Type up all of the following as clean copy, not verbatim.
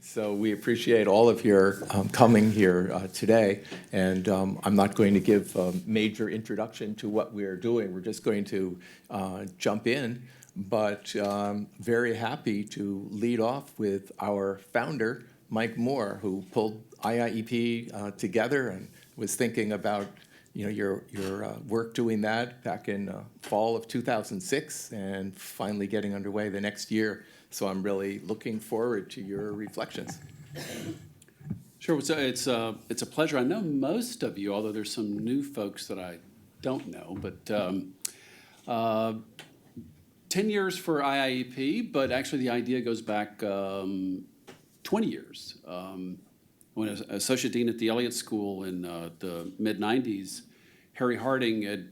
So we appreciate all of your coming here today, and I'm not going to give a major introduction to what we're doing. We're just going to jump in, but very happy to lead off with our founder, Mike Moore, who pulled IIEP together and was thinking about your work doing that back in fall of 2006 and finally getting underway the next year. So I'm really looking forward to your reflections. Sure, it's a pleasure. I know most of you, although there's some new folks that I don't know, but 10 years for IIEP, but actually the idea goes back 20 years. When I was associate dean at the Elliott School in the mid-90s, Harry Harding had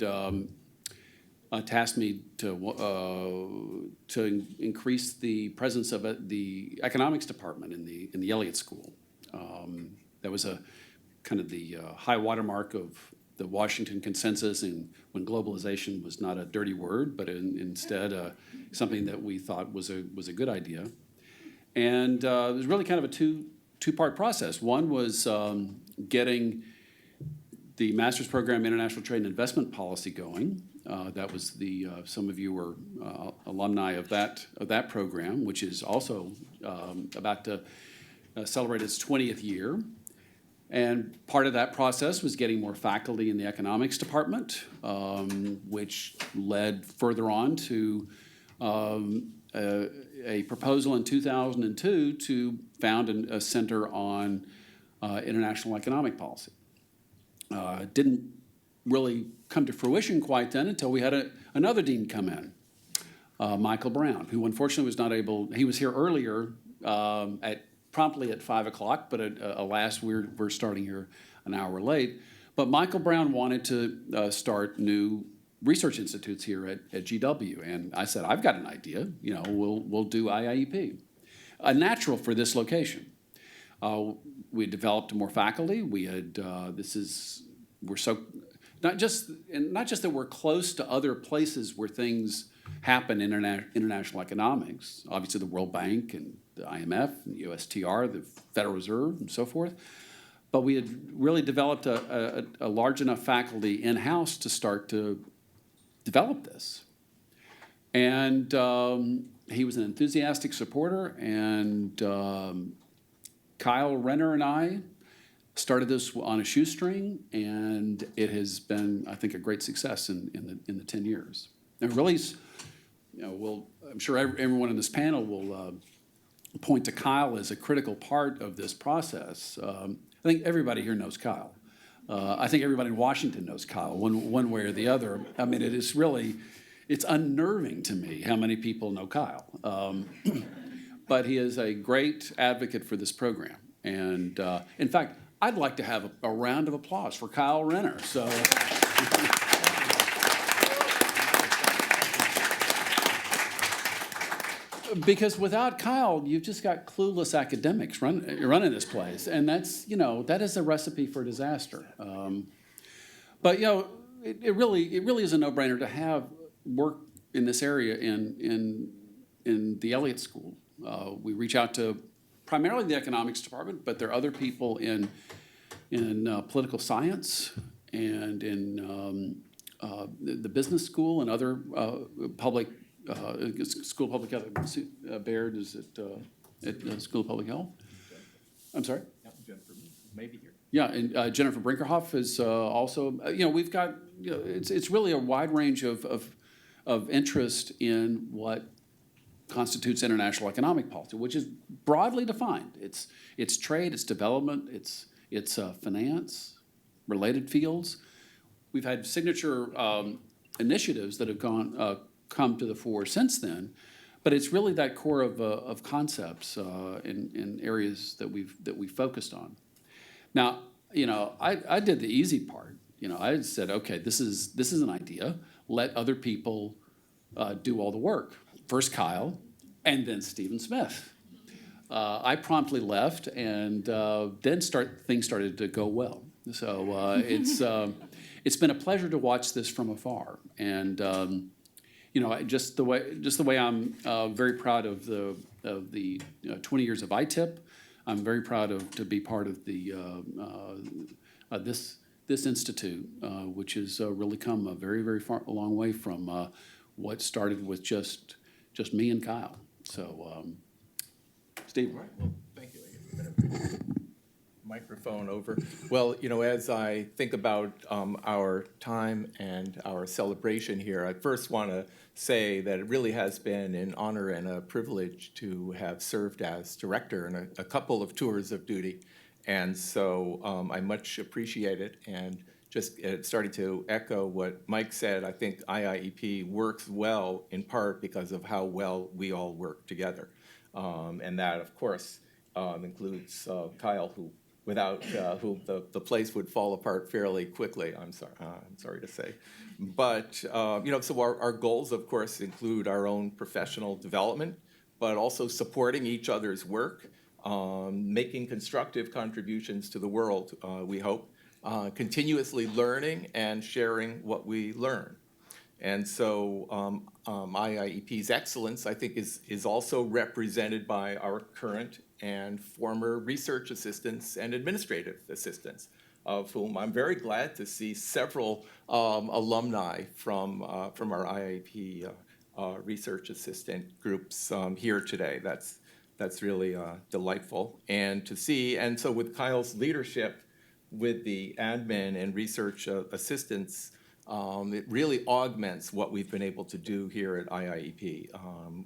tasked me to increase the presence of the economics department in the Elliott School. That was a kind of the high watermark of the Washington Consensus, and when globalization was not a dirty word, but instead something that we thought was a good idea. And it was really kind of a two-part process. One was getting the master's program International Trade and Investment Policy going. That was some of you were alumni of that program, which is also about to celebrate its 20th year. And part of that process was getting more faculty in the economics department, which led further on to a proposal in 2002 to found a center on international economic policy. Didn't really come to fruition quite then until we had another dean come in, Michael Brown, who unfortunately was not able. He was here earlier promptly at 5 o'clock, but alas, we're starting here an hour late. But Michael Brown wanted to start new research institutes here at GW, and I said, I've got an idea. We'll do IIEP, a natural for this location. We developed more faculty. We had we're so not just that we're close to other places where things happen in international economics. Obviously, the World Bank and the IMF and the USTR, the Federal Reserve, and so forth. But we had really developed a large enough faculty in-house to start to develop this. And he was an enthusiastic supporter, and Kyle Renner and I started this on a shoestring, and it has been, I think, a great success in the 10 years. And really, I'm sure everyone in this panel will point to Kyle as a critical part of this process. I think everybody here knows Kyle. I think everybody in Washington knows Kyle, one way or the other. I mean, it's unnerving to me how many people know Kyle. But he is a great advocate for this program. And in fact, I'd like to have a round of applause for Kyle Renner. So, because without Kyle, you've just got clueless academics running this place, and that is a recipe for disaster. But it really is a no-brainer to have work in this area in the Elliott School. We reach out to primarily the economics department, but there are other people in political science and in the business school and other public School of Public Health. Baird is at School of Public Health. I'm sorry? Jennifer may be here. Yeah, and Jennifer Brinkerhoff is also. We've got. It's really a wide range of interest in what constitutes international economic policy, which is broadly defined. It's trade, it's development, it's finance, related fields. We've had signature initiatives that have come to the fore since then, but it's really that core of concepts in areas that we've focused on. Now, I did the easy part. I said, okay, this is an idea. Let other people do all the work. First Kyle, and then Stephen Smith. I promptly left, and then things started to go well. So it's been a pleasure to watch this from afar, and just the way I'm very proud of the 20 years of ITIP, I'm very proud to be part of this institute, which has really come a a long way from what started with just me and Kyle. So, Steve. All right, well, thank you. Microphone over. Well, as I think about our time and our celebration here, I first want to say that it really has been an honor and a privilege to have served as director in a couple of tours of duty. And so I much appreciate it. And just starting to echo what Mike said, I think IIEP works well in part because of how well we all work together. And that, of course, includes Kyle, without whom the place would fall apart fairly quickly, I'm sorry to say. But, so our goals, of course, include our own professional development, but also supporting each other's work, making constructive contributions to the world, we hope, continuously learning and sharing what we learn. And so IIEP's excellence, I think, is also represented by our current and former research assistants and administrative assistants, of whom I'm very glad to see several alumni from our IIEP research assistant groups here today. That's really delightful. And to see, and so with Kyle's leadership with the admin and research assistants, it really augments what we've been able to do here at IIEP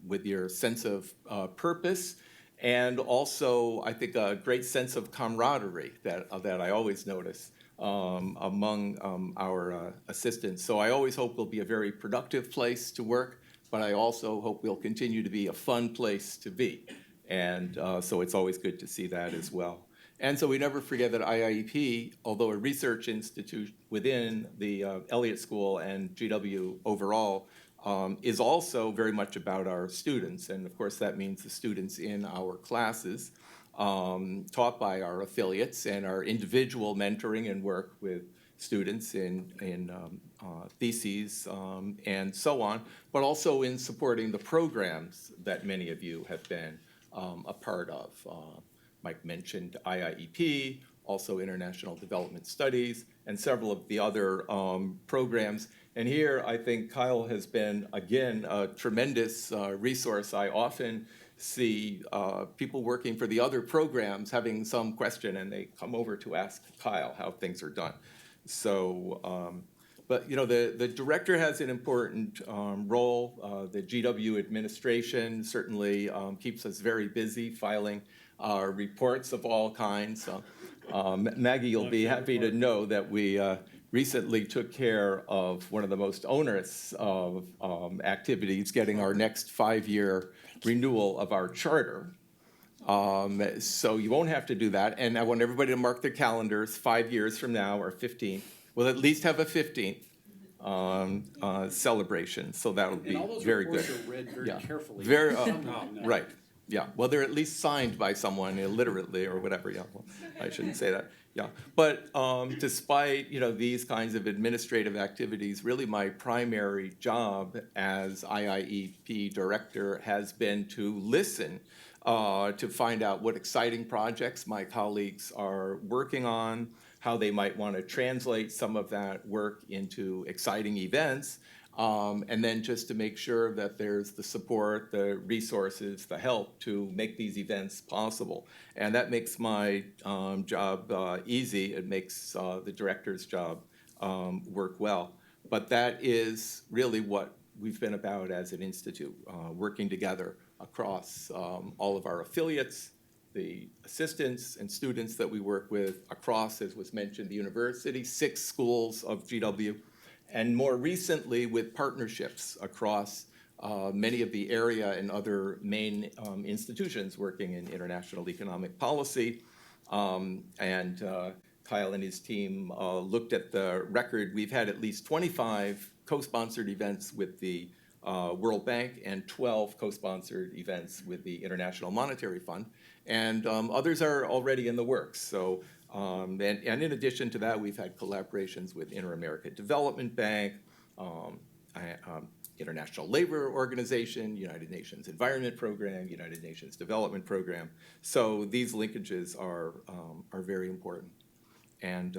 with your sense of purpose, and also, I think, a great sense of camaraderie that I always notice among our assistants. So I always hope we'll be a very productive place to work, but I also hope we'll continue to be a fun place to be. And so it's always good to see that as well. And so we never forget that IIEP, although a research institute within the Elliott School and GW overall, is also very much about our students. And of course, that means the students in our classes, taught by our affiliates, and our individual mentoring and work with students in theses and so on, but also in supporting the programs that many of you have been a part of. Mike mentioned IIEP, also International Development Studies, and several of the other programs. And here, I think Kyle has been, again, a tremendous resource. I often see people working for the other programs having some question, and they come over to ask Kyle how things are done. So, but the director has an important role. The GW administration certainly keeps us very busy filing reports of all kinds. Maggie, you'll be happy to know that we recently took care of one of the most onerous of activities, getting our next 5-year renewal of our charter. So you won't have to do that. And I want everybody to mark their calendars 5 years from now, or 15. We'll at least have a 15th celebration. So that would be very good. And all those reports are read very carefully. Right. Yeah, well, they're at least signed by someone illiterately or whatever. Yeah, well, I shouldn't say that. Yeah, but despite these kinds of administrative activities, really my primary job as IIEP director has been to listen to find out what exciting projects my colleagues are working on, how they might want to translate some of that work into exciting events. And then just to make sure that there's the support, the resources, the help to make these events possible. And that makes my job easy. It makes the director's job work well. But that is really what we've been about as an institute, working together across all of our affiliates, the assistants and students that we work with across, as was mentioned, the university, 6 schools of GW, and more recently with partnerships across many of the area and other main institutions working in international economic policy. And Kyle and his team looked at the record. We've had at least 25 co-sponsored events with the World Bank and 12 co-sponsored events with the International Monetary Fund. And others are already in the works. So, and in addition to that, we've had collaborations with Inter-America Development Bank, International Labor Organization, United Nations Environment Program, United Nations Development Program. So these linkages are very important. And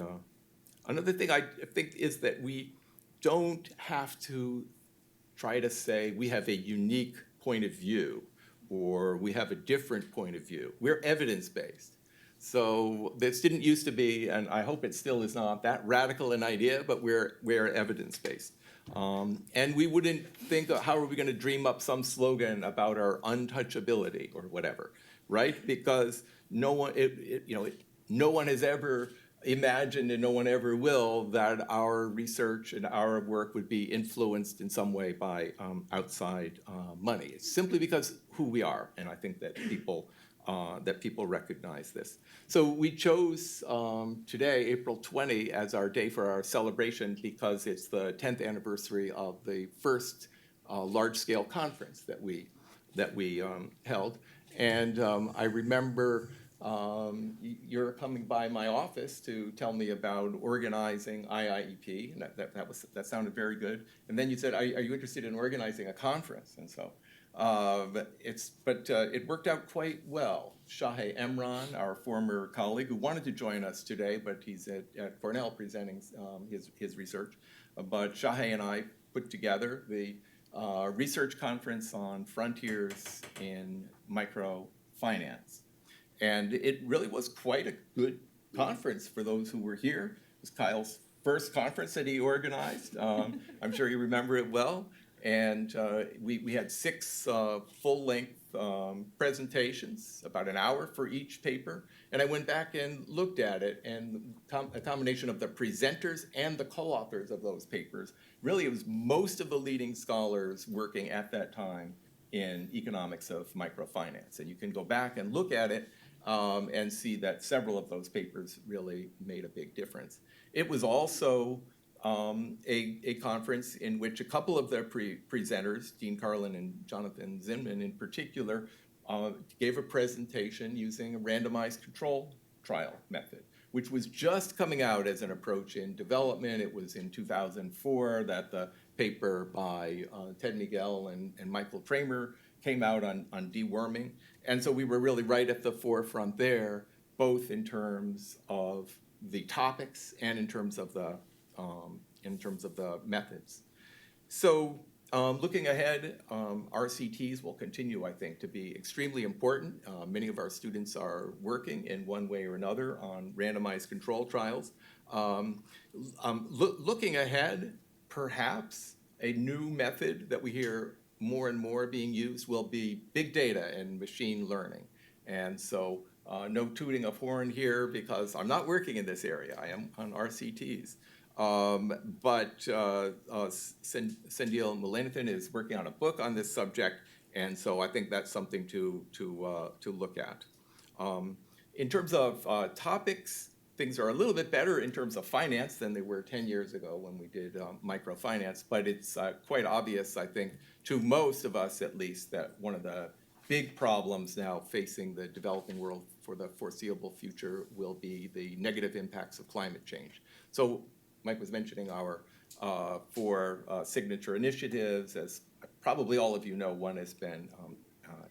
another thing I think is that we don't have to try to say we have a unique point of view or we have a different point of view. We're evidence-based. So this didn't used to be, and I hope it still is not, that radical an idea, but we're evidence-based. And we wouldn't think, how are we going to dream up some slogan about our untouchability or whatever, right? Because no one, no one has ever imagined, and no one ever will, that our research and our work would be influenced in some way by outside money. It's simply because who we are, and I think that people recognize this. So we chose today, April 20, as our day for our celebration because it's the 10th anniversary of the first large-scale conference that we held. And I remember you're coming by my office to tell me about organizing IIEP, and that sounded very good. And then you said, are you interested in organizing a conference? And so it worked out quite well. Shaheh Emran, our former colleague, who wanted to join us today, but he's at Cornell presenting his research. But Shaheh and I put together the research conference on frontiers in microfinance. And it really was quite a good conference for those who were here. It was Kyle's first conference that he organized. I'm sure you remember it well. And we had 6 full-length presentations, about an hour for each paper. And I went back and looked at it, and a combination of the presenters and the co-authors of those papers, really it was most of the leading scholars working at that time in economics of microfinance. And you can go back and look at it and see that several of those papers really made a big difference. It was also a conference in which a couple of the presenters, Dean Carlin and Jonathan Zinman in particular, gave a presentation using a randomized control trial method, which was just coming out as an approach in development. It was in 2004 that the paper by Ted Miguel and Michael Tramer came out on deworming. And so we were really right at the forefront there, both in terms of the topics and in terms of the methods. So looking ahead, RCTs will continue, I think, to be extremely important. Many of our students are working in one way or another on randomized control trials. Looking ahead, perhaps a new method that we hear more and more being used will be big data and machine learning. And so no tooting of horn here because I'm not working in this area. I am on RCTs. But Sendil Mulanathan is working on a book on this subject, and so I think that's something to look at. In terms of topics, things are a little bit better in terms of finance than they were 10 years ago when we did microfinance, but it's quite obvious, I think, to most of us at least, that one of the big problems now facing the developing world for the foreseeable future will be the negative impacts of climate change. So Mike was mentioning our 4 signature initiatives. As probably all of you know, one has been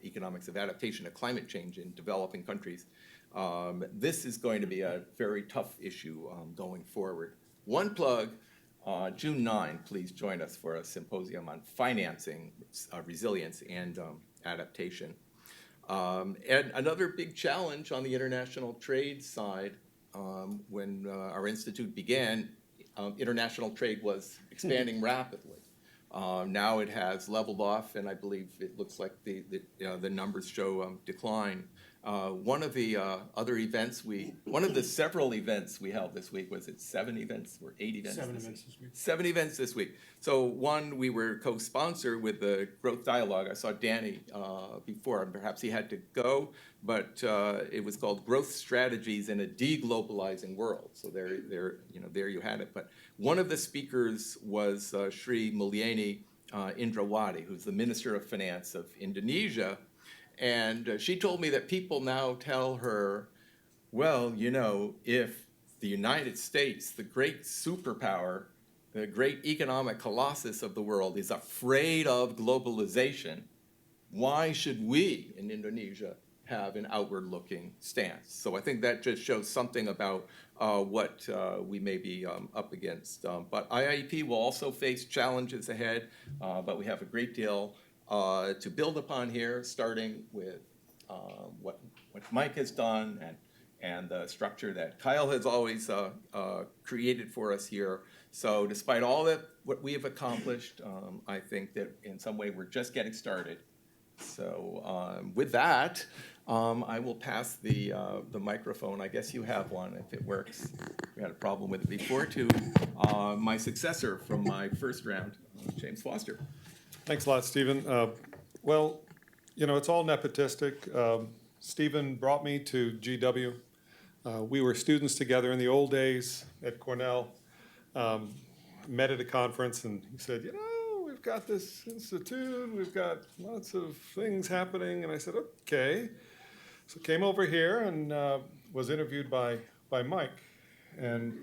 economics of adaptation to climate change in developing countries. This is going to be a very tough issue going forward. One plug, June 9, please join us for a symposium on financing resilience and adaptation. And another big challenge on the international trade side, when our institute began, international trade was expanding rapidly. Now it has leveled off, and I believe it looks like the numbers show decline. One of the other events one of the several events we held this week, was it 7 events or 8 events? 7 events this week. 7 events this week. So one, we were co-sponsor with the Growth Dialogue. I saw Danny before, and perhaps he had to go, but it was called Growth Strategies in a Deglobalizing World. So there you had it. But one of the speakers was Sri Mulyani Indrawati, who's the Minister of Finance of Indonesia. And she told me that people now tell her, well, if the United States, the great superpower, the great economic colossus of the world, is afraid of globalization, why should we in Indonesia have an outward-looking stance? So I think that just shows something about what we may be up against. But IIEP will also face challenges ahead, but we have a great deal to build upon here, starting with what Mike has done and the structure that Kyle has always created for us here. So despite all that what we have accomplished, I think that in some way we're just getting started. So with that, I will pass the microphone. I guess you have one if it works. We had a problem with it before, to my successor from my first round, James Foster. Thanks a lot, Stephen. Well, you know, it's all nepotistic. Stephen brought me to GW. We were students together in the old days at Cornell, met at a conference, and he said, you know, we've got this institute, we've got lots of things happening. And I said, okay. So came over here and was interviewed by Mike. And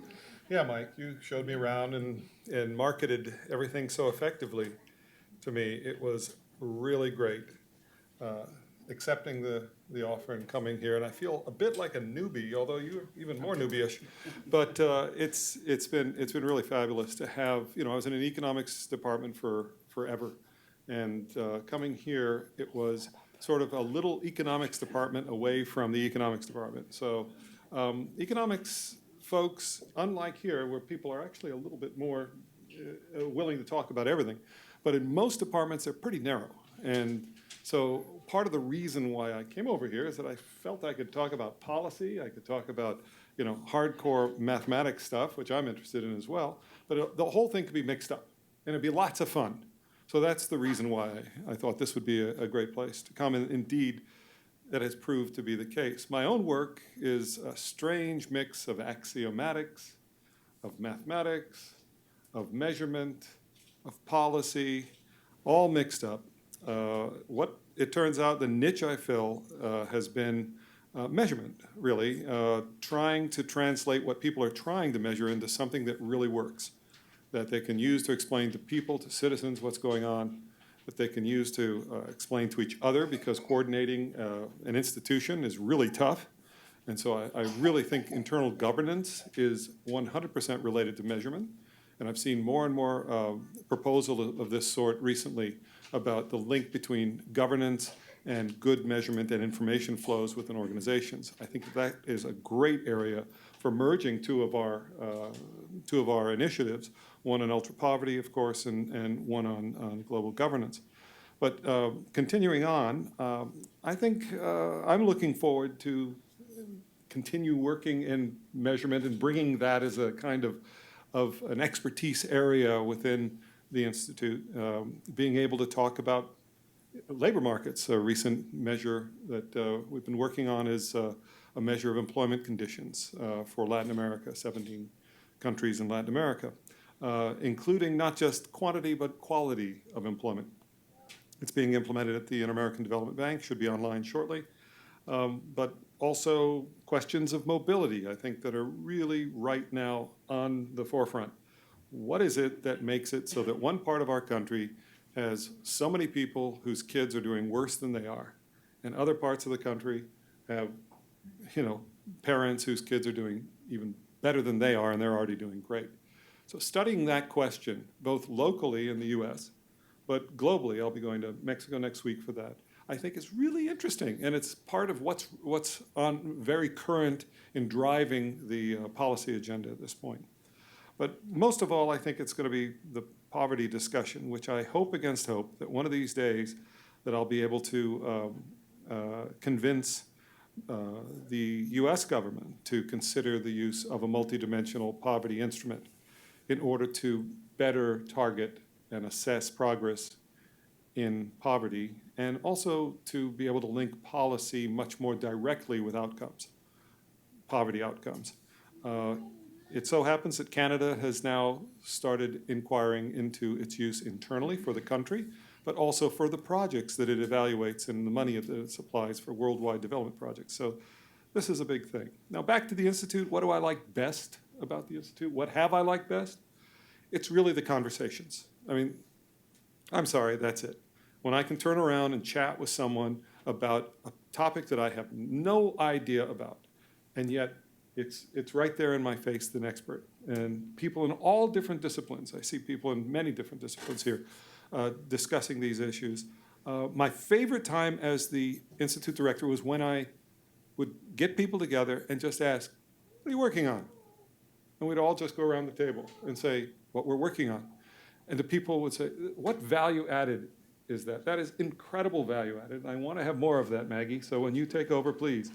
yeah, Mike, you showed me around and marketed everything so effectively to me. It was really great accepting the offer and coming here. And I feel a bit like a newbie, although you're even more newbie-ish. But it's been really fabulous to have, you know, I was in an economics department for forever. And coming here, it was sort of a little economics department away from the economics department. So economics folks, unlike here, where people are actually a little bit more willing to talk about everything, but in most departments, they're pretty narrow. And so part of the reason why I came over here is that I felt I could talk about policy, I could talk about, you know, hardcore mathematics stuff, which I'm interested in as well, but the whole thing could be mixed up, and it'd be lots of fun. So that's the reason why I thought this would be a great place to come, and indeed, that has proved to be the case. My own work is a strange mix of axiomatics, of mathematics, of measurement, of policy, all mixed up. What it turns out the niche I fill has been measurement, really, trying to translate what people are trying to measure into something that really works, that they can use to explain to people, to citizens, what's going on, that they can use to explain to each other, because coordinating an institution is really tough. And so I really think internal governance is 100% related to measurement. And I've seen more and more proposal of this sort recently about the link between governance and good measurement and information flows within organizations. I think that is a great area for merging two of our initiatives, one on ultra poverty, of course, and one on global governance. But continuing on, I think I'm looking forward to continue working in measurement and bringing that as a kind of an expertise area within the Institute, being able to talk about labor markets. A recent measure that we've been working on is a measure of employment conditions for Latin America, 17 countries in Latin America, including not just quantity but quality of employment. It's being implemented at the Inter-American Development Bank, should be online shortly, but also questions of mobility, I think, that are really right now on the forefront. What is it that makes it so that one part of our country has so many people whose kids are doing worse than they are, and other parts of the country have, you know, parents whose kids are doing even better than they are, and they're already doing great? So studying that question, both locally in the US, but globally, I'll be going to Mexico next week for that, I think is really interesting, and it's part of what's on very current in driving the policy agenda at this point. But most of all, I think it's going to be the poverty discussion, which I hope against hope that one of these days that I'll be able to convince the US government to consider the use of a multidimensional poverty instrument in order to better target and assess progress in poverty, and also to be able to link policy much more directly with outcomes, poverty outcomes. It so happens that Canada has now started inquiring into its use internally for the country, but also for the projects that it evaluates and the money that it supplies for worldwide development projects. So this is a big thing. Now back to the Institute. What do I like best about the Institute? What have I liked best? it's really the conversations. I mean, I'm sorry, that's it. When I can turn around and chat with someone about a topic that I have no idea about, and yet it's right there in my face, the expert. And people in all different disciplines, I see people in many different disciplines here discussing these issues. My favorite time as the Institute director was when I would get people together and just ask, what are you working on? And we'd all just go around the table and say what we're working on. And the people would say, what value added is that? That is incredible value added. And I want to have more of that, Maggie. So when you take over, please.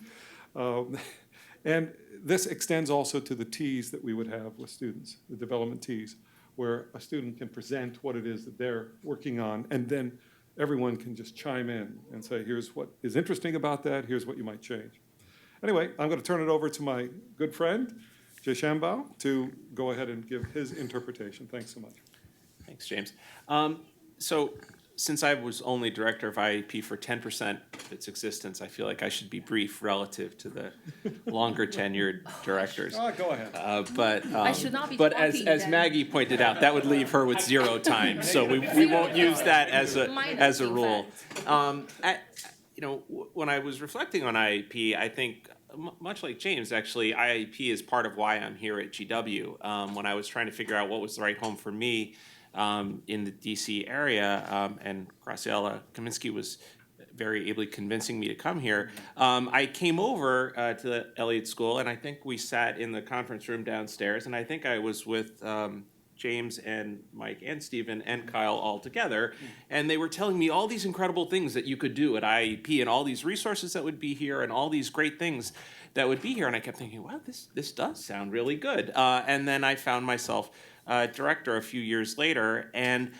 And this extends also to the teas that we would have with students, the development teas, where a student can present what it is that they're working on, and then everyone can just chime in and say, here's what is interesting about that, here's what you might change. Anyway, I'm going to turn it over to my good friend, Jay Shambao, to go ahead and give his interpretation. Thanks so much. Thanks, James. So since I was only director of IIEP for 10% of its existence, I feel like I should be brief relative to the longer tenured directors. Oh, go ahead. I should not be But talking as then. Maggie pointed out, that would leave her with 0 time. So we won't use that as a rule. When I was reflecting on IIEP, I think much like James, actually, IIEP is part of why I'm here at GW. When I was trying to figure out what was the right home for me in the DC area, and Graciela Kaminsky was very ably convincing me to come here, I came over to the Elliott School, and I think we sat in the conference room downstairs, and I think I was with James and Mike and Stephen and Kyle all together, and they were telling me all these incredible things that you could do at IIEP and all these resources that would be here and all these great things that would be here, and I kept thinking, wow, this does sound really good. And then I found myself director a few years later, and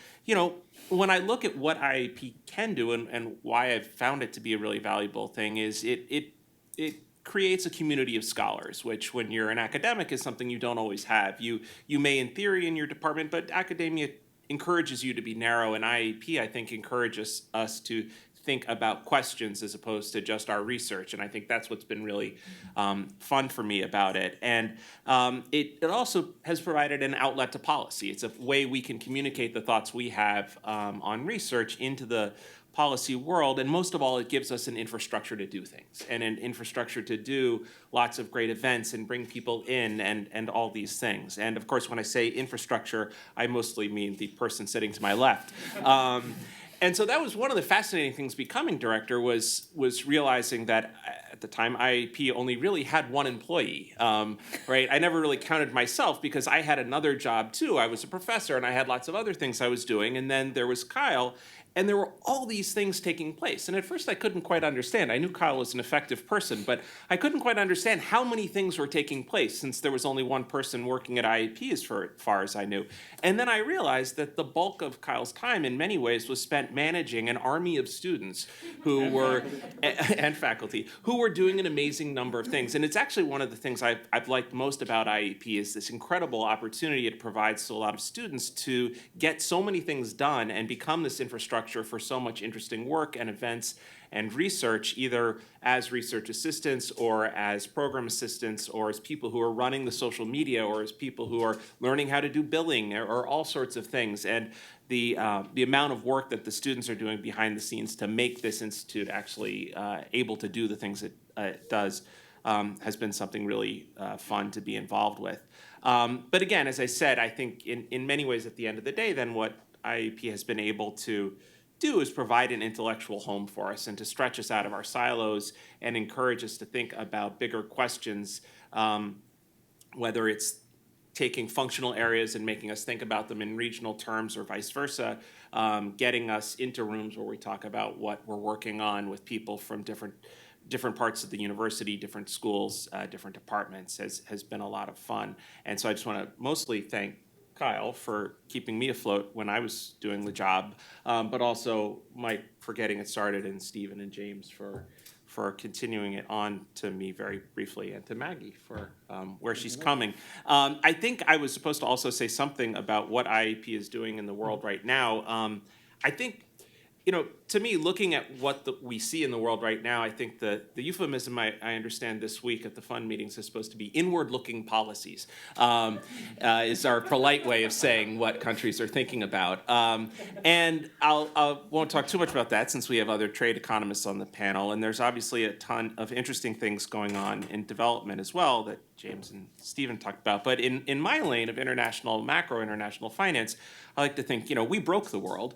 when I look at what IIEP can do and why I've found it to be a really valuable thing is it creates a community of scholars, which when you're an academic is something you don't always have. You may in theory in your department, but academia encourages you to be narrow, and IIEP I think encourages us to think about questions as opposed to just our research, and I think that's what's been really fun for me about it. And it also has provided an outlet to policy. It's a way we can communicate the thoughts we have on research into the policy world, and most of all, it gives us an infrastructure to do things, and an infrastructure to do lots of great events and bring people in and all these things. And of course, when I say infrastructure, I mostly mean the person sitting to my left. And so that was one of the fascinating things becoming director was realizing that at the time IIEP only really had one employee, right? I never really counted myself because I had another job too. I was a professor and I had lots of other things I was doing, and then there was Kyle. And there were all these things taking place. And at first I couldn't quite understand. I knew Kyle was an effective person, but I couldn't quite understand how many things were taking place since there was only one person working at IIEP as far as I knew. And then I realized that the bulk of Kyle's time in many ways was spent managing an army of students who and faculty who were doing an amazing number of things. And it's actually one of the things I've liked most about IIEP is this incredible opportunity it provides to a lot of students to get so many things done and become this infrastructure for so much interesting work and events and research, either as research assistants or as program assistants or as people who are running the social media or as people who are learning how to do billing or all sorts of things. And the amount of work that the students are doing behind the scenes to make this institute actually able to do the things it does has been something really fun to be involved with. But again, as I said, I think in many ways at the end of the day, then what IIEP has been able to do is provide an intellectual home for us and to stretch us out of our silos and encourage us to think about bigger questions, whether it's taking functional areas and making us think about them in regional terms or vice versa, getting us into rooms where we talk about what we're working on with people from different parts of the university, different schools, different departments has been a lot of fun. And so I just want to mostly thank Kyle for keeping me afloat when I was doing the job, but also Mike for getting it started, and Stephen and James for continuing it on to me very briefly, and to Maggie for where she's coming. I think I was supposed to also say something about what IIEP is doing in the world right now. I think to me, looking at what we see in the world right now, I think the euphemism I understand this week at the fund meetings is supposed to be inward-looking policies, is our polite way of saying what countries are thinking about. And I won't talk too much about that since we have other trade economists on the panel, and there's obviously a ton of interesting things going on in development as well that James and Stephen talked about. But in my lane of macro international finance, I like to think, we broke the world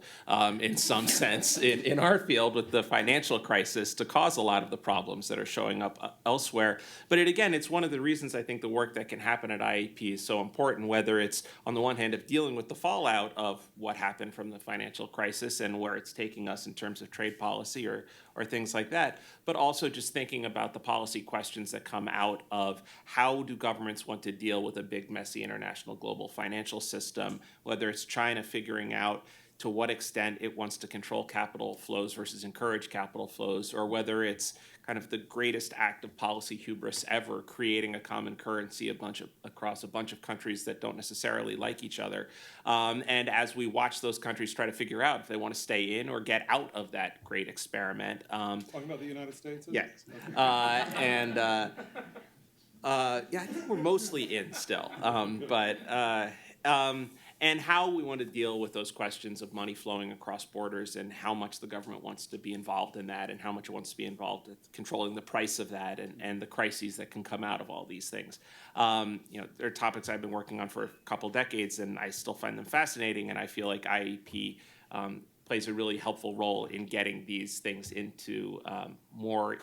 in some sense in our field with the financial crisis to cause a lot of the problems that are showing up elsewhere. But it's one of the reasons I think the work that can happen at IIEP is so important, whether it's on the one hand of dealing with the fallout of what happened from the financial crisis and where it's taking us in terms of trade policy or things like that, but also just thinking about the policy questions that come out of how do governments want to deal with a big, messy international global financial system, whether it's China figuring out to what extent it wants to control capital flows versus encourage capital flows, or whether it's kind of the greatest act of policy hubris ever, creating a common currency across a bunch of countries that don't necessarily like each other. And as we watch those countries try to figure out if they want to stay in or get out of that great experiment. Talking about the United States? Yeah. I think we're mostly in still. And how we want to deal with those questions of money flowing across borders and how much the government wants to be involved in that and how much it wants to be involved in controlling the price of that and the crises that can come out of all these things. They're topics I've been working on for a couple decades, and I still find them fascinating, and I feel like IIEP plays a really helpful role in getting these things into more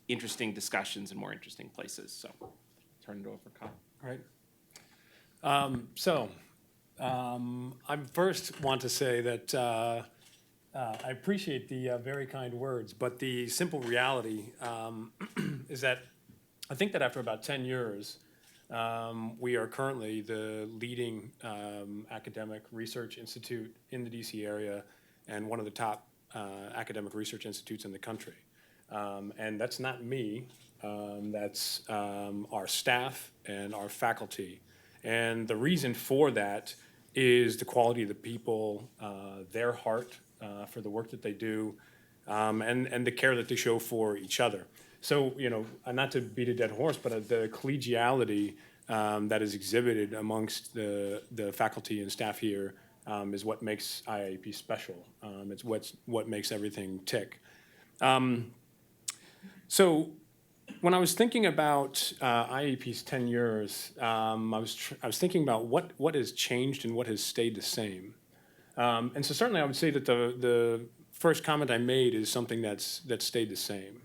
interesting discussions and more interesting places. So, turn it over for Colin. Right. I first want to say that I appreciate the very kind words, but the simple reality is that I think that after about 10 years, we are currently the leading academic research institute in the DC area and one of the top academic research institutes in the country. And that's not me, that's our staff and our faculty. And the reason for that is the quality of the people, their heart for the work that they do, and the care that they show for each other. So, not to beat a dead horse, but the collegiality that is exhibited amongst the faculty and staff here is what makes IIEP special. It's what makes everything tick. So when I was thinking about IIEP's 10 years, I was thinking about what has changed and what has stayed the same. And so certainly I would say that the first comment I made is something that's stayed the same.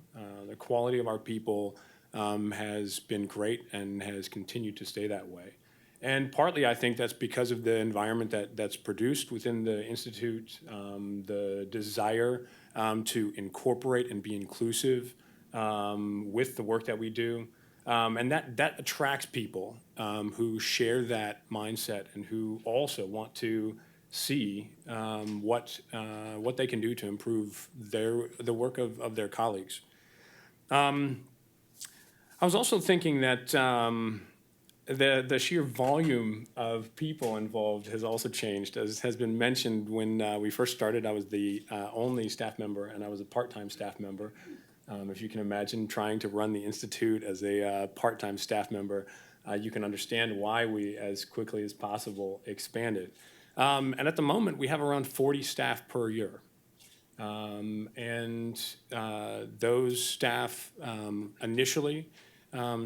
The quality of our people has been great and has continued to stay that way. And partly I think that's because of the environment that's produced within the Institute, the desire to incorporate and be inclusive with the work that we do. And that attracts people who share that mindset and who also want to see what they can do to improve the work of their colleagues. I was also thinking that the sheer volume of people involved has also changed. As has been mentioned, when we first started, I was the only staff member, and I was a part-time staff member. If you can imagine trying to run the Institute as a part-time staff member, you can understand why we, as quickly as possible, expanded. And at the moment, we have around 40 staff per year. And those staff initially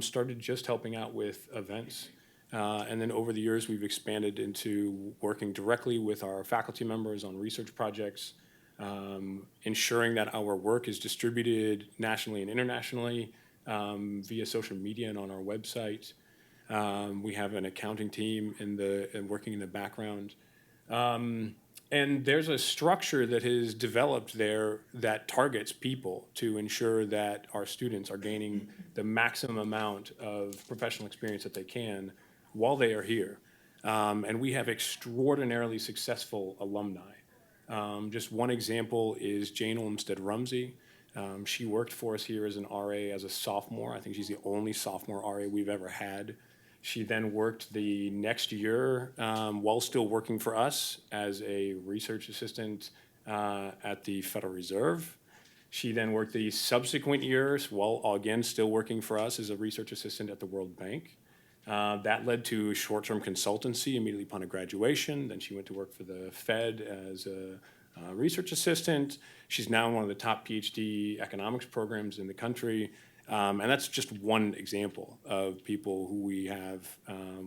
started just helping out with events. And then over the years, we've expanded into working directly with our faculty members on research projects, ensuring that our work is distributed nationally and internationally via social media and on our website. We have an accounting team working in the background. And there's a structure that is developed there that targets people to ensure that our students are gaining the maximum amount of professional experience that they can while they are here. And we have extraordinarily successful alumni. Just one example is Jane Olmsted Rumsey. She worked for us here as an RA as a sophomore. I think she's the only sophomore RA we've ever had. She then worked the next year while still working for us as a research assistant at the Federal Reserve. She then worked the subsequent years, while again still working for us as a research assistant at the World Bank. That led to short-term consultancy immediately upon her graduation. Then she went to work for the Fed as a research assistant. She's now in one of the top PhD economics programs in the country. And that's just one example of people who we have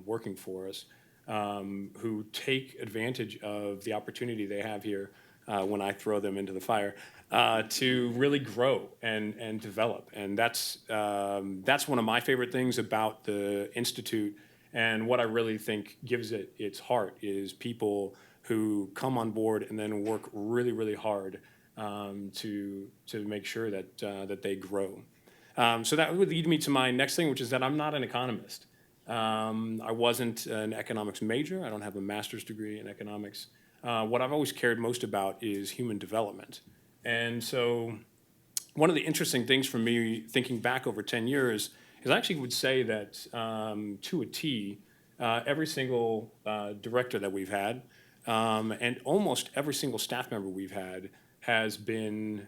working for us, who take advantage of the opportunity they have here when I throw them into the fire, to really grow and develop. And that's one of my favorite things about the Institute, and what I really think gives it its heart is people who come on board and then work really, really hard to make sure that that they grow. So that would lead me to my next thing, which is that I'm not an economist. I wasn't an economics major. I don't have a master's degree in economics. What I've always cared most about is human development. And so one of the interesting things for me, thinking back over 10 years, is I actually would say that to a T, every single director that we've had, and almost every single staff member we've had, has been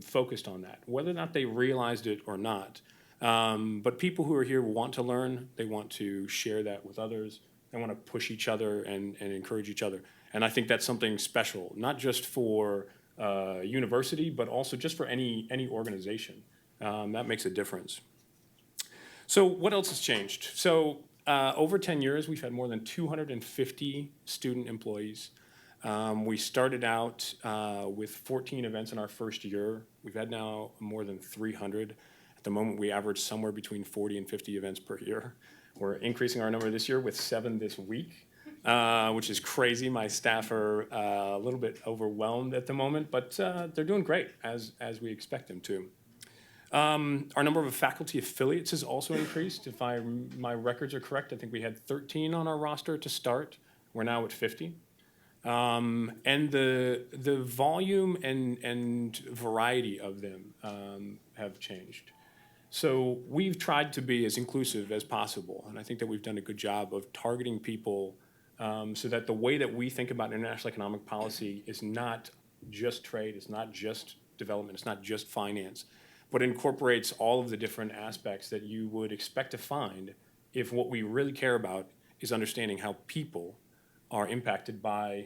focused on that, whether or not they realized it or not. But people who are here want to learn. They want to share that with others. They want to push each other and encourage each other. And I think that's something special, not just for university, but also just for any organization. That makes a difference. So what else has changed? So over 10 years, we've had more than 250 student employees. We started out with 14 events in our first year. We've had now more than 300. At the moment, we average somewhere between 40 and 50 events per year. We're increasing our number this year with 7 this week, which is crazy. My staff are a little bit overwhelmed at the moment, but they're doing great, as we expect them to. Our number of faculty affiliates has also increased. If my records are correct, I think we had 13 on our roster to start. We're now at 50. And the volume and variety of them have changed. So we've tried to be as inclusive as possible, and I think that we've done a good job of targeting people so that the way that we think about international economic policy is not just trade, it's not just development, it's not just finance, but incorporates all of the different aspects that you would expect to find if what we really care about is understanding how people are impacted by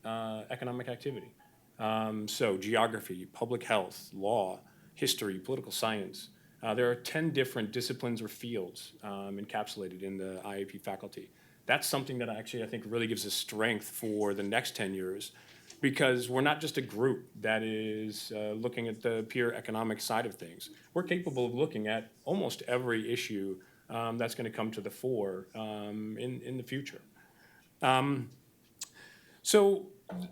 economic activity. So geography, public health, law, history, political science. There are 10 different disciplines or fields encapsulated in the IIEP faculty. That's something that I think really gives us strength for the next 10 years, because we're not just a group that is looking at the pure economic side of things. We're capable of looking at almost every issue that's going to come to the fore in the future. So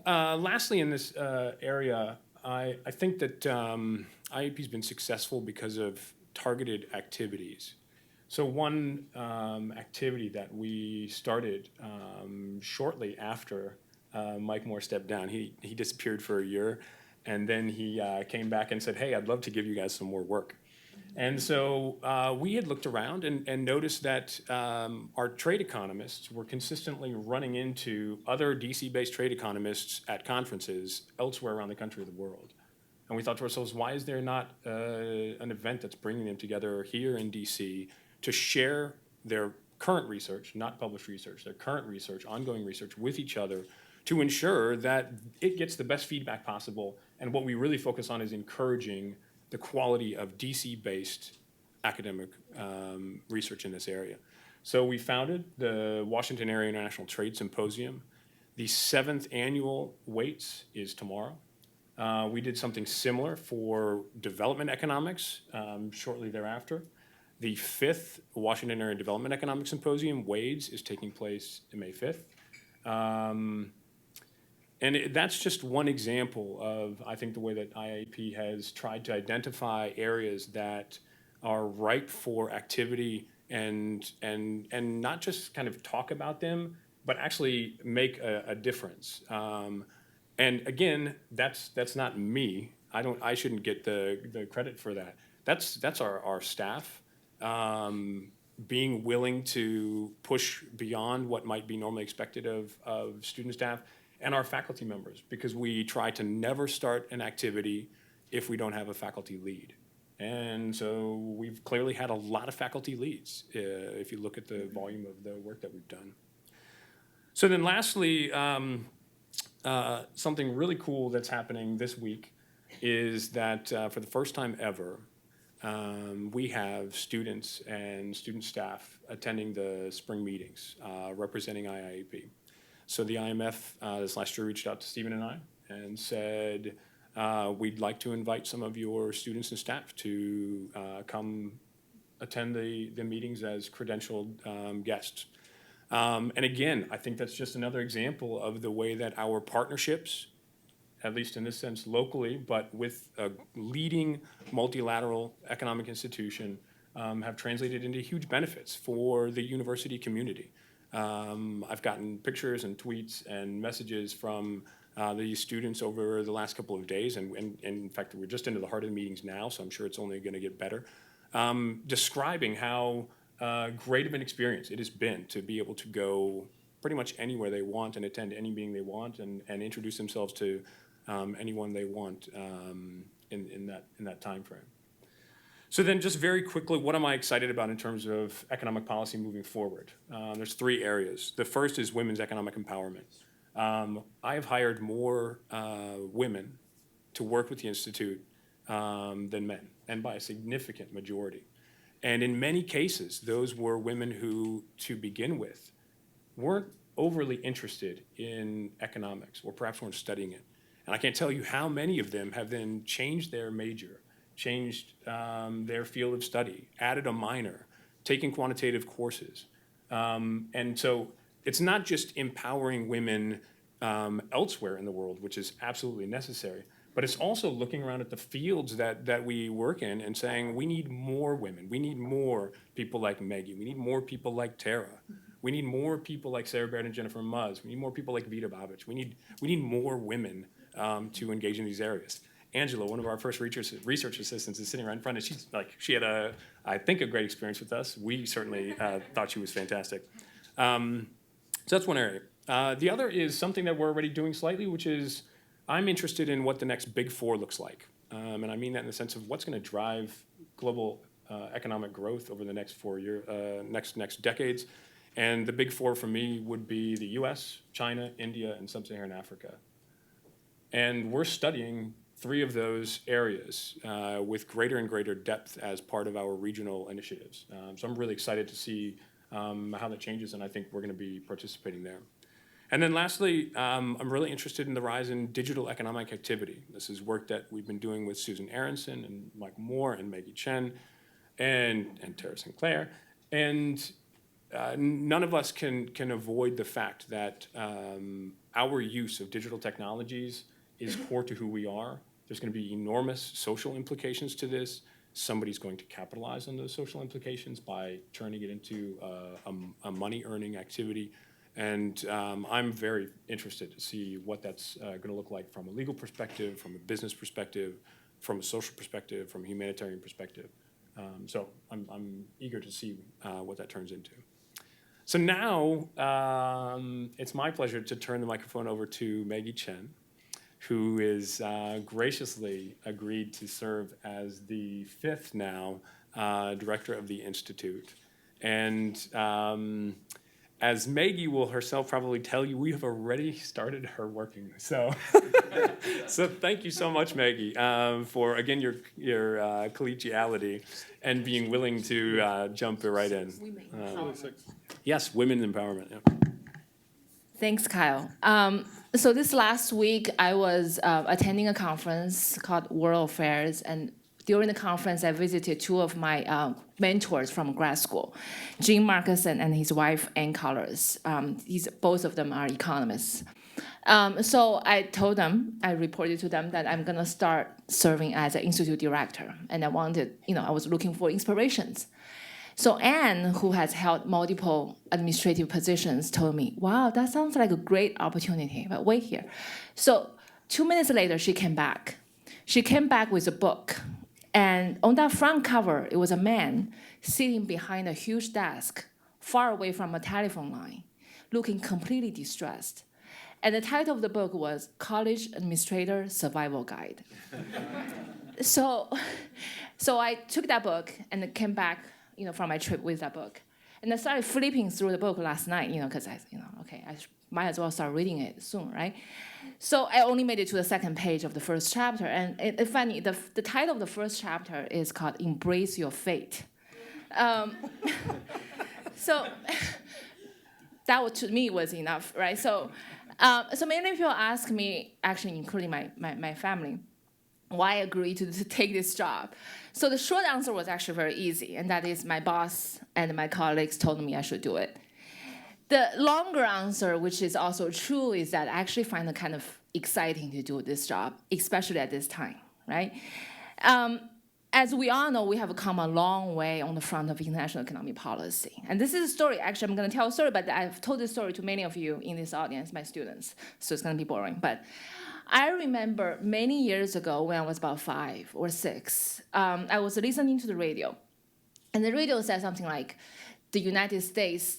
lastly in this area, I think that IIEP has been successful because of targeted activities. So one activity that we started shortly after Mike Moore stepped down, he disappeared for a year, and then he came back and said, hey, I'd love to give you guys some more work. And so we had looked around and noticed that our trade economists were consistently running into other DC-based trade economists at conferences elsewhere around the country or the world. And we thought to ourselves, why is there not an event that's bringing them together here in DC to share their current research, not published research, their current research, ongoing research with each other to ensure that it gets the best feedback possible. And what we really focus on is encouraging the quality of DC-based academic research in this area. So we founded the Washington Area International Trade Symposium. The 7th annual WAITS is tomorrow. We did something similar for development economics shortly thereafter. The 5th Washington Area Development Economic Symposium, WAIDS, is taking place May 5th. And that's just one example of, I think, the way that IIEP has tried to identify areas that are ripe for activity and not just kind of talk about them, but actually make a difference. And again, that's not me. I shouldn't get the credit for that. That's our staff being willing to push beyond what might be normally expected of student staff, and our faculty members, because we try to never start an activity if we don't have a faculty lead. And so we've clearly had a lot of faculty leads, if you look at the volume of the work that we've done. So then lastly, something really cool that's happening this week is that for the first time ever, we have students and student staff attending the spring meetings representing IIEP. So the IMF this last year reached out to Stephen and I and said, we'd like to invite some of your students and staff to come attend the meetings as credentialed guests. And again, I think that's just another example of the way that our partnerships, at least in this sense locally, but with a leading multilateral economic institution, have translated into huge benefits for the university community. I've gotten pictures and tweets and messages from these students over the last couple of days, and in fact, we're just into the heart of the meetings now, so I'm sure it's only going to get better, describing how great of an experience it has been to be able to go pretty much anywhere they want and attend any meeting they want and introduce themselves to anyone they want in that time frame. So then just very quickly, what am I excited about in terms of economic policy moving forward? There's 3 areas. The first is women's economic empowerment. I have hired more women to work with the Institute than men, and by a significant majority. And in many cases, those were women who, to begin with, weren't overly interested in economics, or perhaps weren't studying it. And I can't tell you how many of them have then changed their major, changed their field of study, added a minor, taken quantitative courses. And so it's not just empowering women elsewhere in the world, which is absolutely necessary, but it's also looking around at the fields that we work in and saying, we need more women. We need more people like Maggie. We need more people like Tara. We need more people like Sarah Baird and Jennifer Muzz. We need more people like Vita Babic. We need more women to engage in these areas. Angela, one of our first research assistants, is sitting right in front of us. She had I think a great experience with us. We certainly thought she was fantastic. So that's one area. The other is something that we're already doing slightly, which is I'm interested in what the next big 4 looks like. And I mean that in the sense of what's going to drive global economic growth over the next 4 years, next decades. And the big 4 for me would be the US, China, India, and Sub-Saharan Africa. And we're studying 3 of those areas with greater and greater depth as part of our regional initiatives. So I'm really excited to see how that changes, and I think we're going to be participating there. And then lastly, I'm really interested in the rise in digital economic activity. This is work that we've been doing with Susan Aronson and Mike Moore and Maggie Chen and Tara Sinclair. And none of us can avoid the fact that our use of digital technologies is core to who we are. There's going to be enormous social implications to this. Somebody's going to capitalize on those social implications by turning it into a money-earning activity. And I'm very interested to see what that's going to look like from a legal perspective, from a business perspective, from a social perspective, from a humanitarian perspective. So I'm eager to see what that turns into. So now it's my pleasure to turn the microphone over to Maggie Chen, who is graciously agreed to serve as the 5th now director of the Institute. And as Maggie will herself probably tell you, we have already started her working. So, so thank you so much, Maggie, for, again, your collegiality and being willing to jump right in. Yes, women empowerment. Yeah. Thanks, Kyle. So this last week, I was attending a conference called World Affairs, and during the conference, I visited 2 of my mentors from grad school, Jim Markuson and his wife, Ann Collars. Both of them are economists. So I told them, I reported to them that I'm gonna start serving as an institute director, and I was looking for inspirations. So Anne, who has held multiple administrative positions, told me, wow, that sounds like a great opportunity, but wait here. So 2 minutes later, she came back. She came back with a book. And on that front cover, it was a man sitting behind a huge desk, far away from a telephone line, looking completely distressed. And the title of the book was College Administrator Survival Guide. So I took that book and came back, from my trip with that book. And I started flipping through the book last night, because I might as well start reading it soon, right? So I only made it to the second page of the first chapter. And it's funny, the title of the first chapter is called Embrace Your Fate. So that to me was enough, right? So many people ask me, actually including my family, why I agreed to take this job. So the short answer was actually very easy, and that is my boss and my colleagues told me I should do it. The longer answer, which is also true, is that I actually find it kind of exciting to do this job, especially at this time, right? As we all know, we have come a long way on the front of international economic policy. And this is a story, actually I'm gonna tell a story, but I've told this story to many of you in this audience, my students, so it's gonna be boring. But I remember many years ago when I was about 5 or 6, I was listening to the radio. And the radio said something like, the United States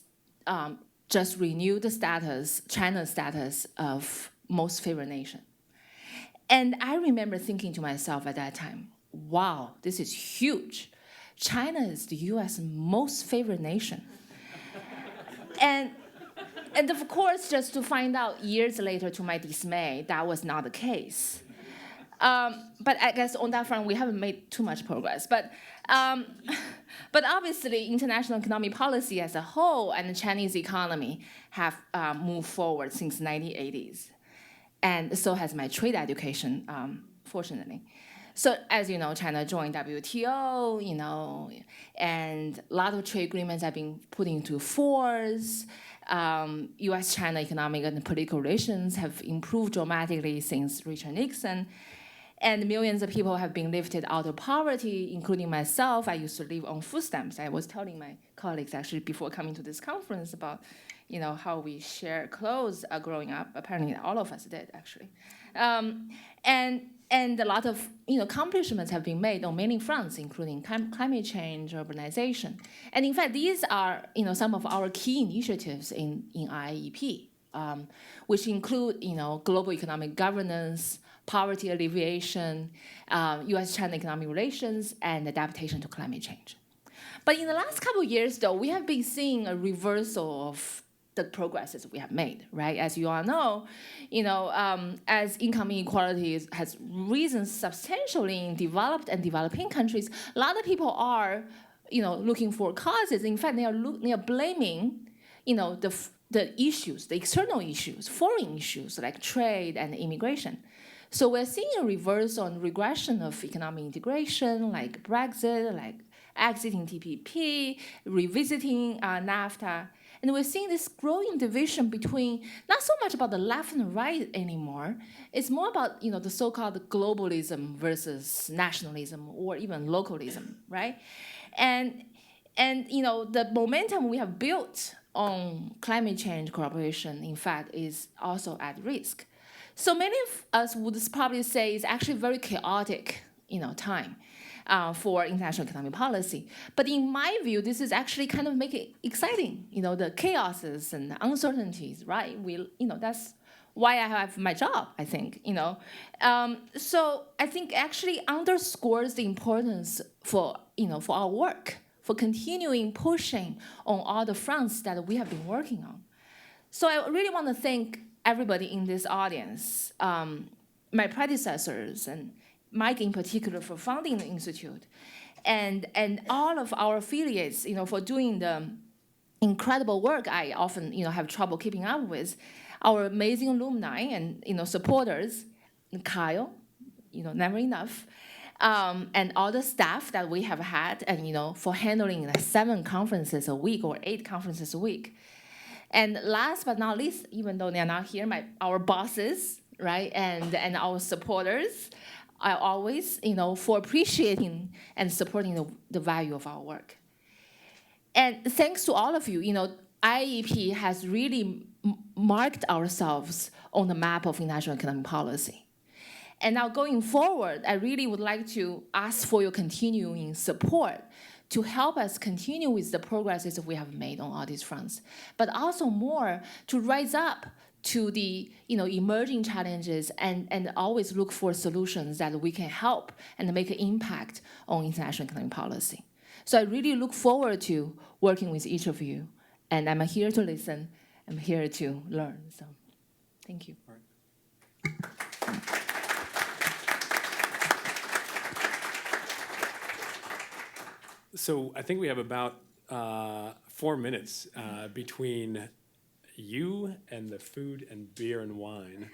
just renewed the status, China's status of most favored nation. And I remember thinking to myself at that time, wow, this is huge. China is the US most favored nation. And of course, just to find out years later, to my dismay, that was not the case. But I guess on that front, we haven't made too much progress. But obviously, international economic policy as a whole and the Chinese economy have moved forward since the 1980s. And so has my trade education, fortunately. So as you know, China joined WTO, and a lot of trade agreements have been put into force. U.S.-China economic and political relations have improved dramatically since Richard Nixon. And millions of people have been lifted out of poverty, including myself. I used to live on food stamps. I was telling my colleagues actually before coming to this conference about, how we share clothes growing up. Apparently, all of us did actually, and a lot of accomplishments have been made on many fronts, including climate change, urbanization, and in fact, these are some of our key initiatives in IIEP, which include global economic governance, poverty alleviation, U.S.-China economic relations, and adaptation to climate change. But in the last couple of years, though, we have been seeing a reversal of the progresses we have made, right? As you all know, as income inequality has risen substantially in developed and developing countries, a lot of people are, looking for causes. In fact, they are blaming, the issues, the external issues, foreign issues like trade and immigration. So we're seeing a reversal and regression of economic integration, like Brexit, like exiting TPP, revisiting NAFTA. And we're seeing this growing division between not so much about the left and the right anymore. It's more about the so-called globalism versus nationalism or even localism, right? And the momentum we have built on climate change cooperation, in fact, is also at risk. So many of us would probably say it's actually very chaotic, time. For international economic policy. But in my view, this is actually kind of make it exciting, the chaoses and the uncertainties, right? That's why I have my job, I think, So I think actually underscores the importance for our work, for continuing pushing on all the fronts that we have been working on. So I really want to thank everybody in this audience, my predecessors, and Mike in particular for founding the Institute, and all of our affiliates, for doing the incredible work I often, have trouble keeping up with, our amazing alumni and, supporters, Kyle, never enough, and all the staff that we have had, and, for handling like 7 conferences a week or 8 conferences a week. And last but not least, even though they're not here, our bosses, right, and our supporters, I always, for appreciating and supporting the value of our work. And thanks to all of you, IIEP has really marked ourselves on the map of international economic policy. And now going forward, I really would like to ask for your continuing support to help us continue with the progresses that we have made on all these fronts, but also more to rise up to the emerging challenges and always look for solutions that we can help and make an impact on international economic policy. So I really look forward to working with each of you, and I'm here to listen. I'm here to learn. So, thank you. So I think we have about 4 minutes between you and the food and beer and wine.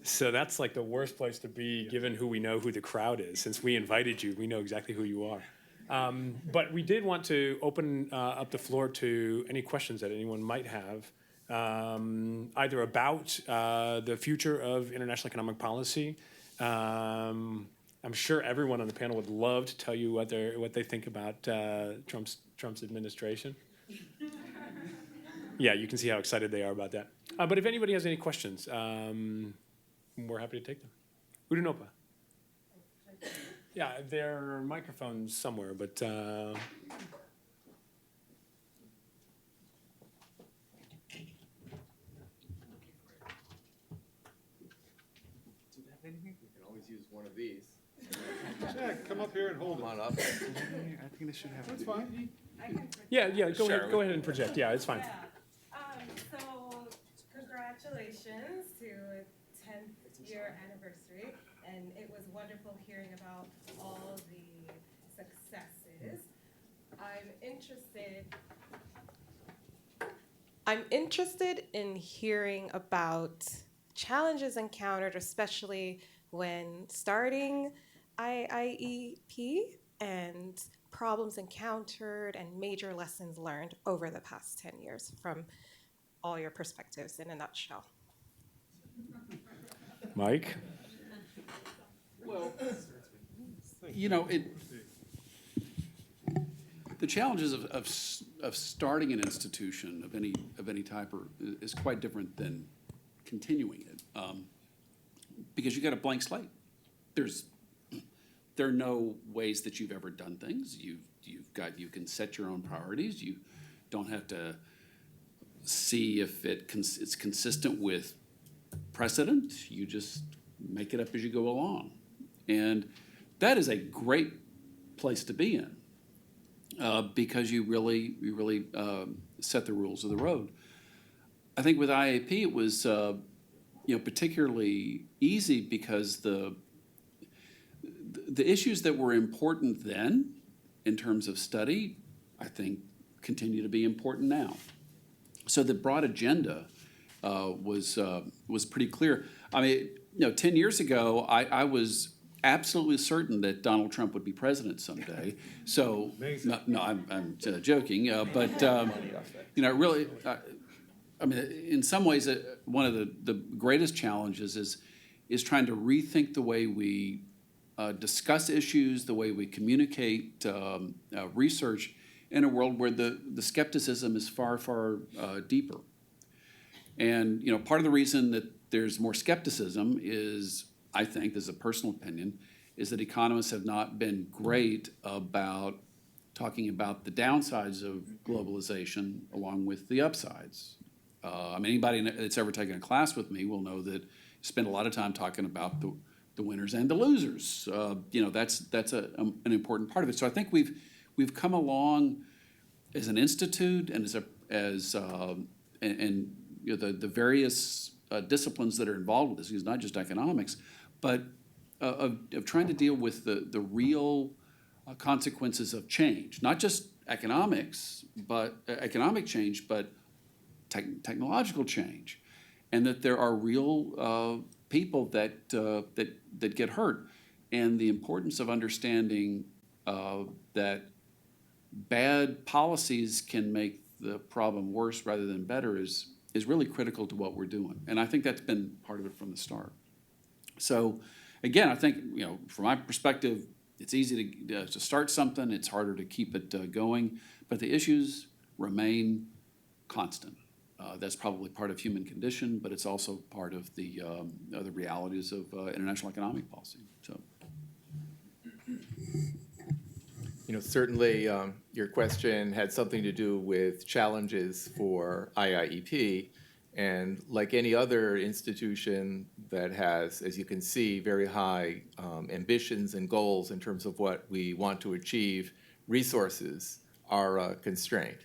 So that's like the worst place to be, given who we know who the crowd is. Since we invited you, we know exactly who you are. But we did want to open up the floor to any questions that anyone might have, either about the future of international economic policy. I'm sure everyone on the panel would love to tell you what they think about Trump's administration. Yeah, you can see how excited they are about that. But if anybody has any questions, we're happy to take them. Udunopa. Yeah, there are microphones somewhere, but. We can always use one of these. Jack, come up here and hold Come it. on up. I think this should have. That's fine. Yeah, Sure. go ahead and project. Yeah, it's fine. So congratulations to 10th year anniversary, and it was wonderful hearing about all the successes. I'm interested in hearing about challenges encountered, especially when starting IIEP, and problems encountered and major lessons learned over the past 10 years from all your perspectives in a nutshell. Mike? Well, the challenges of starting an institution of any type is quite different than continuing it, because you got a blank slate. There are no ways that you've ever done things. You can set your own priorities. You don't have to see if it's consistent with precedent. You just make it up as you go along, and that is a great place to be in, because you really set the rules of the road. I think with IIEP it was particularly easy because the issues that were important then in terms of study, I think, continue to be important now. So the broad agenda was pretty clear. I mean, 10 years ago, I was absolutely certain that Donald Trump would be president someday. So, no, I'm joking, but really, I mean, in some ways, one of the greatest challenges is trying to rethink the way we discuss issues, the way we communicate research in a world where the skepticism is far, far deeper. And part of the reason that there's more skepticism is, I think, this is a personal opinion, is that economists have not been great about talking about the downsides of globalization along with the upsides. I mean, anybody that's ever taken a class with me will know that I spend a lot of time talking about the winners and the losers. That's an important part of it. So I think we've come along as an institute and the various disciplines that are involved with this. It's not just economics, but of trying to deal with the real consequences of change, not just economic change, but technological change, and that there are real people that get hurt, and the importance of understanding that bad policies can make the problem worse rather than better is really critical to what we're doing, and I think that's been part of it from the start. So, again, I think from my perspective, it's easy to start something. It's harder to keep it going, but the issues remain constant. That's probably part of human condition, but it's also part of the realities of international economic policy. So, Certainly your question had something to do with challenges for IIEP, And like any other institution that has, as you can see, very high ambitions and goals in terms of what we want to achieve, resources are a constraint.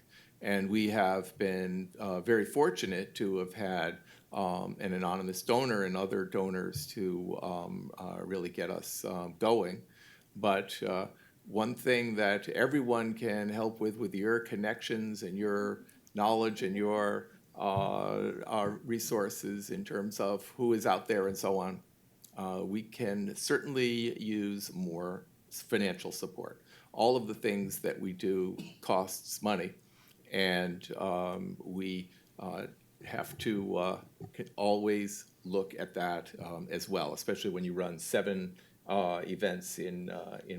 And we have been very fortunate to have had an anonymous donor and other donors to really get us going. But one thing that everyone can help with your connections and your knowledge and your resources in terms of who is out there and so on, we can certainly use more financial support. All of the things that we do costs money, and we have to always look at that as well, especially when you run 7 events in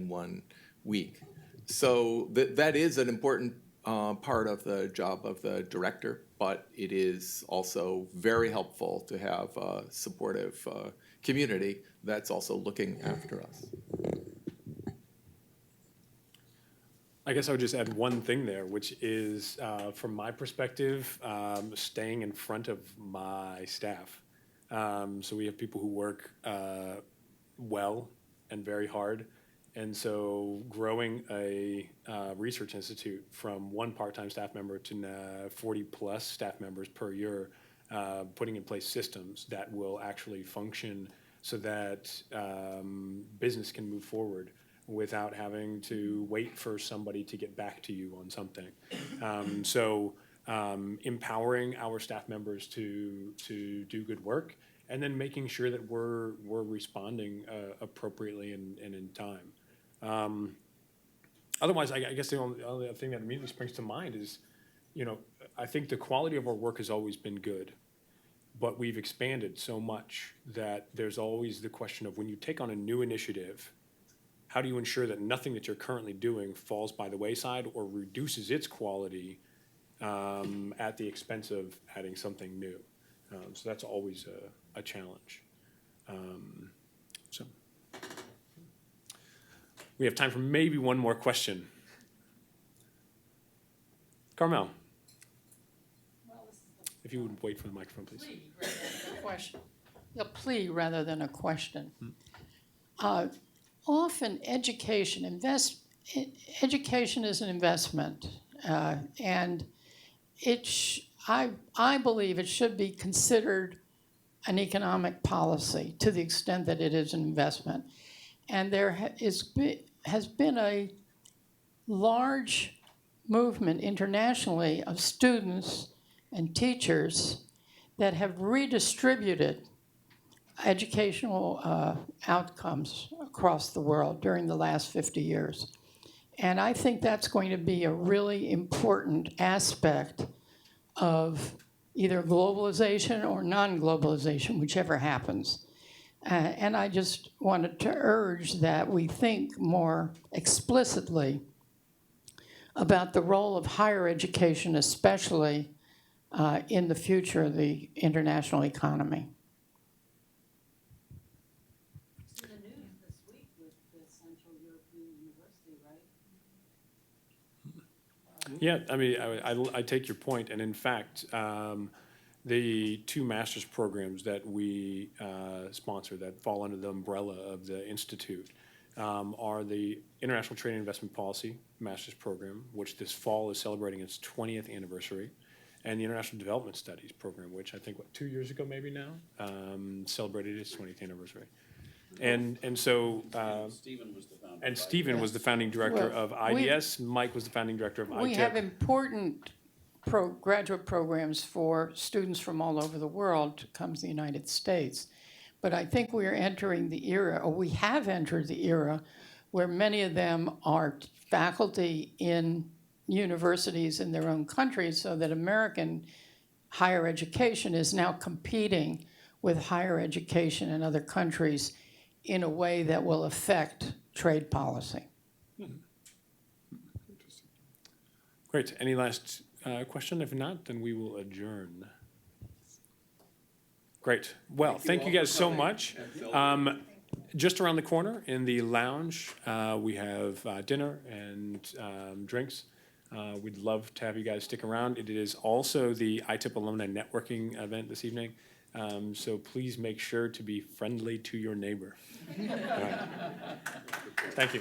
1 week. So that is an important part of the job of the director, but it is also very helpful to have a supportive community that's also looking after us. I guess I would just add one thing there, which is, from my perspective, staying in front of my staff. So we have people who work well and very hard. And so growing a research institute from 1 part-time staff member to 40+ staff members per year, putting in place systems that will actually function so that business can move forward without having to wait for somebody to get back to you on something. Empowering our staff members to do good work, and then making sure that we're responding appropriately and in time. Otherwise, I guess the only other thing that immediately springs to mind is, I think the quality of our work has always been good, but we've expanded so much that there's always the question of, when you take on a new initiative, how do you ensure that nothing that you're currently doing falls by the wayside or reduces its quality at the expense of adding something new? So that's always a challenge. So we have time for maybe one more question. Carmel, if you would wait for the microphone, please. Question. A plea rather than a question. Often education is an investment, and I believe it should be considered an economic policy to the extent that it is an investment. And there has been a large movement internationally of students and teachers that have redistributed educational outcomes across the world during the last 50 years. And I think that's going to be a really important aspect of either globalization or non-globalization, whichever happens. And I just wanted to urge that we think more explicitly about the role of higher education, especially in the future of the international economy. Yeah, I mean, I take your point, and in fact, the 2 master's programs that we sponsor that fall under the umbrella of the Institute are the International Trade and Investment Policy Master's Program, which this fall is celebrating its 20th anniversary, and the International Development Studies Program, which I think, 2 years ago maybe now, celebrated its 20th anniversary. And so Stephen was the founder. and Stephen was the founding director Well, of IDS. Mike was the founding director of ITEP. We have important graduate programs for students from all over the world to come to the United States. But I think we are entering the era, or we have entered the era, where many of them are faculty in universities in their own countries, so that American higher education is now competing with higher education in other countries in a way that will affect trade policy. Great. Any last question? If not, then we will adjourn. Great. Well, thank you guys so much. Just around the corner in the lounge, we have dinner and drinks. We'd love to have you guys stick around. It is also the ITIP Alumni Networking event this evening. So please make sure to be friendly to your neighbor. All right. Thank you.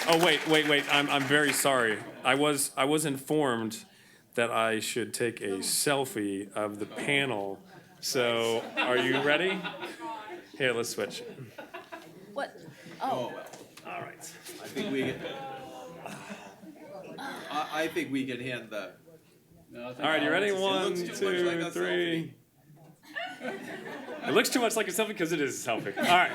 Oh, wait. I'm very sorry. I was informed that I should take a selfie of the panel. So are you ready? Here, let's switch. What? Oh, All right. I think we I think we can hand the. All right, you ready? One, too much two, like a three. It looks too much like a selfie because it is a selfie. All right.